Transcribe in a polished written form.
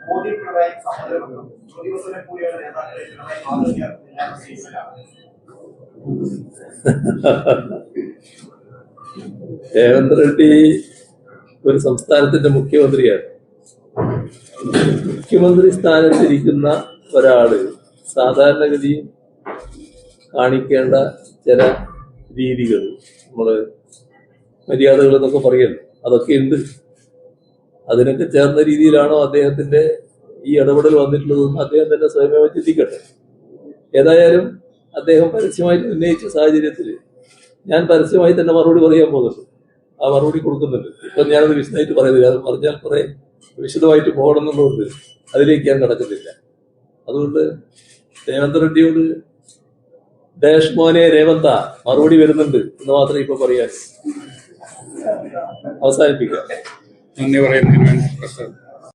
മോദി പിണറായി സഹോദരങ്ങളും പ്രതിപക്ഷത്തെ കൂടിയാണ് നേതാക്കളെ പിണറായി മാതൃകയാക്കുന്നത്. രേവന്ത് റെഡ്ഡി ഒരു സംസ്ഥാനത്തിന്റെ മുഖ്യമന്ത്രിയാണ്. മുഖ്യമന്ത്രി സ്ഥാനത്തിരിക്കുന്ന ഒരാള് സാധാരണഗതിയിൽ കാണിക്കേണ്ട ചില രീതികൾ, നമ്മള് മര്യാദകൾ എന്നൊക്കെ പറയുന്നു, അതൊക്കെ ഉണ്ട്. അതിനൊക്കെ ചേർന്ന രീതിയിലാണോ അദ്ദേഹത്തിന്റെ ഈ ഇടപെടൽ വന്നിട്ടുള്ളതെന്ന് അദ്ദേഹം തന്നെ സ്വയമേവ ചിന്തിക്കട്ടെ. ഏതായാലും അദ്ദേഹം പരസ്യമായിട്ട് ഉന്നയിച്ച സാഹചര്യത്തിൽ ഞാൻ പരസ്യമായി തന്നെ മറുപടി പറയാൻ പോകുന്നുണ്ട്. ആ മറുപടി കൊടുക്കുന്നുണ്ട്. ഇപ്പൊ ഞാനത് വിശദമായിട്ട് പറയുന്നില്ല. അത് പറഞ്ഞാൽ കുറെ വിശദമായിട്ട് പോകണമെന്നുള്ളതുകൊണ്ട് അതിലേക്ക് ഞാൻ നടക്കുന്നില്ല. അതുകൊണ്ട് രേവന്ത് റെഡ്ഡിയോട് ഡാഷ് മോനെ രേവന്ത മറുപടി വരുന്നുണ്ട് എന്ന് മാത്രമേ ഇപ്പൊ പറയാൻ. അവസാനിപ്പിക്കാം. നന്ദി പറയുന്നതിന് വേണ്ടി